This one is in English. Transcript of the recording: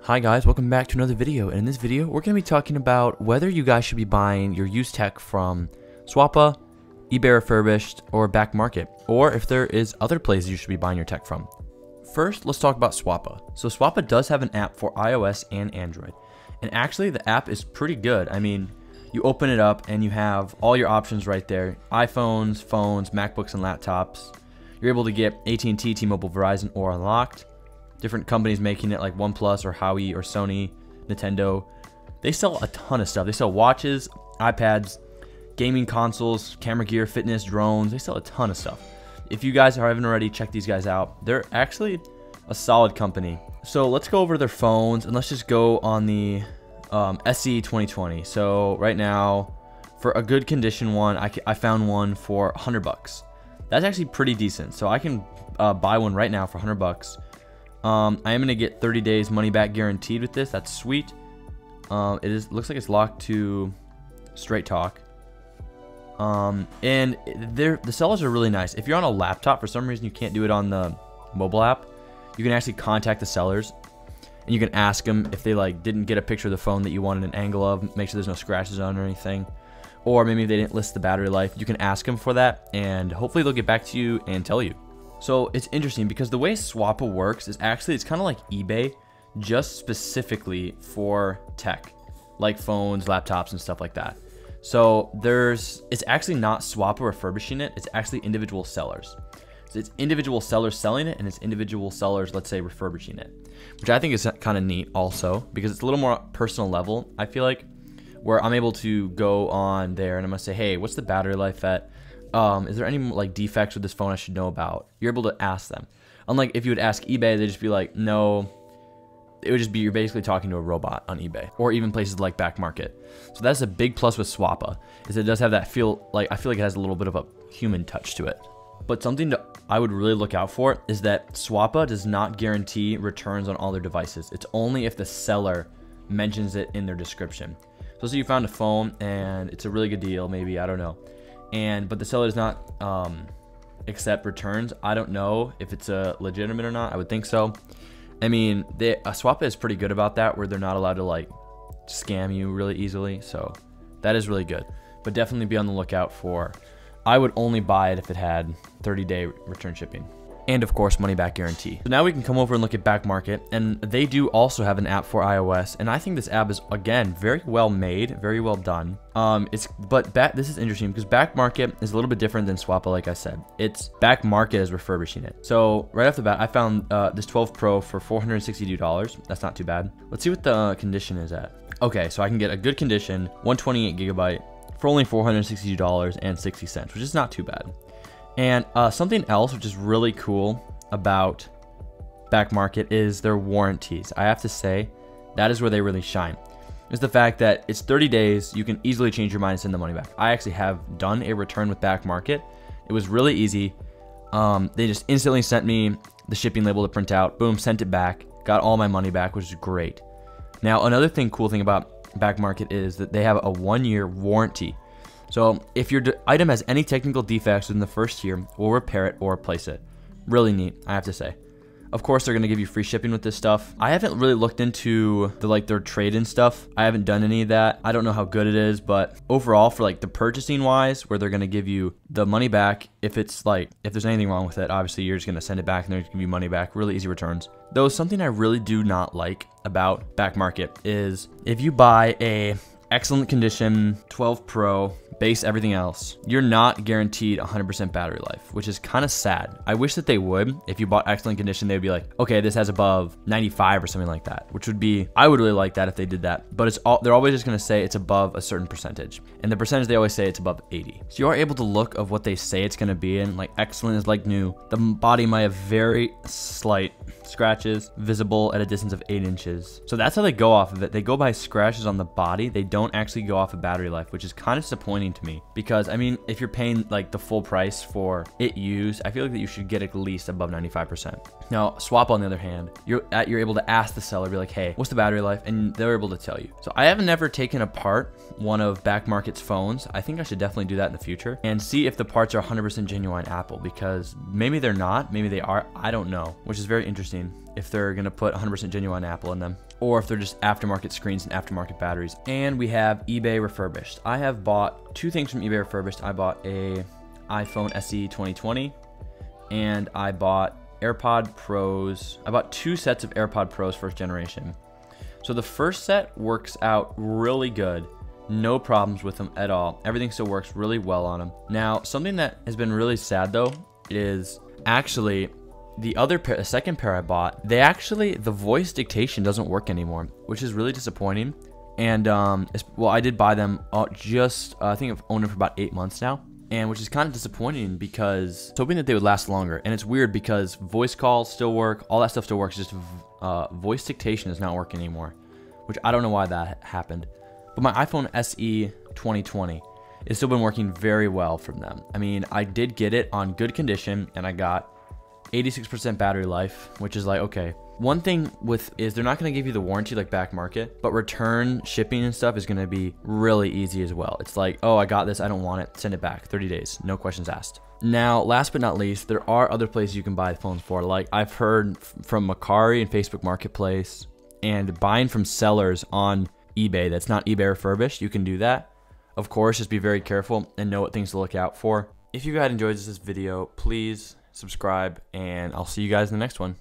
Hi guys, welcome back to another video, and in this video we're going to be talking about whether you guys should be buying your used tech from Swappa, eBay refurbished, or Backmarket, or if there is other places you should be buying your tech from. First, let's talk about Swappa. So Swappa does have an app for iOS and Android, and actually the app is pretty good. I mean, you open it up and you have all your options right there: iPhones, phones, MacBooks, and laptops. You're able to get AT&T, T-Mobile, Verizon, or Unlocked. Different companies making it like OnePlus or Huawei or Sony, Nintendo. They sell a ton of stuff. They sell watches, iPads, gaming consoles, camera gear, fitness, drones. They sell a ton of stuff. If you guys haven't already, checked these guys out. They're actually a solid company. So let's go over their phones and let's just go on the SE 2020. So right now, for a good condition one, I found one for $100. That's actually pretty decent. So I can buy one right now for $100. I am going to get 30 days money back guaranteed with this. That's sweet. Looks like it's locked to Straight Talk. And the sellers are really nice. If you're on a laptop, for some reason you can't do it on the mobile app, you can actually contact the sellers and you can ask them if they didn't get a picture of the phone that you wanted an angle of, make sure there's no scratches on or anything. Or maybe if they didn't list the battery life, you can ask them for that and hopefully they'll get back to you and tell you. So it's interesting because the way Swappa works is actually, it's kind of like eBay, just specifically for tech, like phones, laptops, and stuff like that. So it's actually not Swappa refurbishing it, it's actually individual sellers. So it's individual sellers selling it and it's individual sellers, let's say, refurbishing it, which I think is kind of neat also because it's a little more personal level, I feel like, where I'm able to go on there and I'm gonna say, hey, what's the battery life at? Is there any defects with this phone I should know about? You're able to ask them. Unlike if you would ask eBay, they'd just be like, no. It would just be, you're basically talking to a robot on eBay or even places like Backmarket. So that's a big plus with Swappa, is it does have that feel, I feel like it has a little bit of a human touch to it. But something I would really look out for is that Swappa does not guarantee returns on all their devices. It's only if the seller mentions it in their description. So say you found a phone and it's a really good deal, maybe, I don't know. But the seller does not accept returns. I don't know if it's legitimate or not. I would think so. I mean, Swappa is pretty good about that, where they're not allowed to scam you really easily. So that is really good. But definitely be on the lookout for. I would only buy it if it had 30-day return shipping. And of course, money back guarantee. So now we can come over and look at Backmarket, and they do also have an app for iOS, and I think this app is, again, very well made, very well done. This is interesting because Backmarket is a little bit different than Swappa, like I said. It's Backmarket is refurbishing it. So right off the bat, I found this 12 Pro for $462. That's not too bad. Let's see what the condition is at. Okay, so I can get a good condition, 128 gigabyte for only $462.60, which is not too bad. And something else which is really cool about Backmarket is their warranties. I have to say, that is where they really shine. It's the fact that it's 30 days, you can easily change your mind and send the money back. I actually have done a return with Backmarket. It was really easy. They just instantly sent me the shipping label to print out. Boom, sent it back. Got all my money back, which is great. Now, another cool thing about Backmarket is that they have a 1-year warranty. So if your item has any technical defects within the first year, we'll repair it or replace it. Really neat, I have to say. Of course, they're going to give you free shipping with this stuff. I haven't really looked into their trade-in stuff. I haven't done any of that. I don't know how good it is, but overall, for the purchasing wise, where they're going to give you the money back, if there's anything wrong with it, obviously you're just going to send it back and they're going to give you money back. Really easy returns. Though something I really do not like about Backmarket is if you buy a excellent condition 12 Pro, base everything else, you're not guaranteed 100% battery life, which is kind of sad. I wish that they would. If you bought excellent condition, they would be like, okay, this has above 95 or something like that, which would be, I would really like that if they did that. But they're always just going to say it's above a certain percentage, and the percentage they always say it's above 80. So you are able to look of what they say it's going to be, and excellent is like new. The body might have very slight scratches visible at a distance of 8 inches. So that's how they go off of it. They go by scratches on the body. They don't actually go off of battery life, which is kind of disappointing to me because, I mean, if you're paying the full price for it used, I feel like that you should get at least above 95%. Now, Swappa, on the other hand, you're able to ask the seller, be like, hey, what's the battery life? And they're able to tell you. So I have never taken apart one of Backmarket's phones. I think I should definitely do that in the future and see if the parts are 100% genuine Apple, because maybe they're not, maybe they are, I don't know, which is very interesting. if they're gonna put 100% genuine Apple in them, or if they're just aftermarket screens and aftermarket batteries. And we have eBay refurbished. I have bought 2 things from eBay refurbished. I bought a iPhone SE 2020, and I bought AirPod Pros. I bought 2 sets of AirPod Pros first generation. So the first set works out really good. No problems with them at all. Everything still works really well on them. Now, something that has been really sad though is actually the second pair I bought, the voice dictation doesn't work anymore, which is really disappointing. And well, I did buy them I think I've owned them for about 8 months now, and which is kind of disappointing because I was hoping that they would last longer. And it's weird because voice calls still work, all that stuff still works, just voice dictation is not working anymore, which I don't know why that happened. But my iPhone SE 2020 has still been working very well from them. I mean, I did get it on good condition, and I got 86% battery life, which is like, okay. One thing is they're not going to give you the warranty like Backmarket, but return shipping and stuff is going to be really easy as well. It's like, oh, I got this, I don't want it, send it back, 30 days, no questions asked. Now, last but not least, there are other places you can buy phones for. Like I've heard from Macari and Facebook Marketplace, and buying from sellers on eBay that's not eBay refurbished, you can do that. Of course, just be very careful and know what things to look out for. If you guys enjoyed this video, please subscribe, and I'll see you guys in the next one.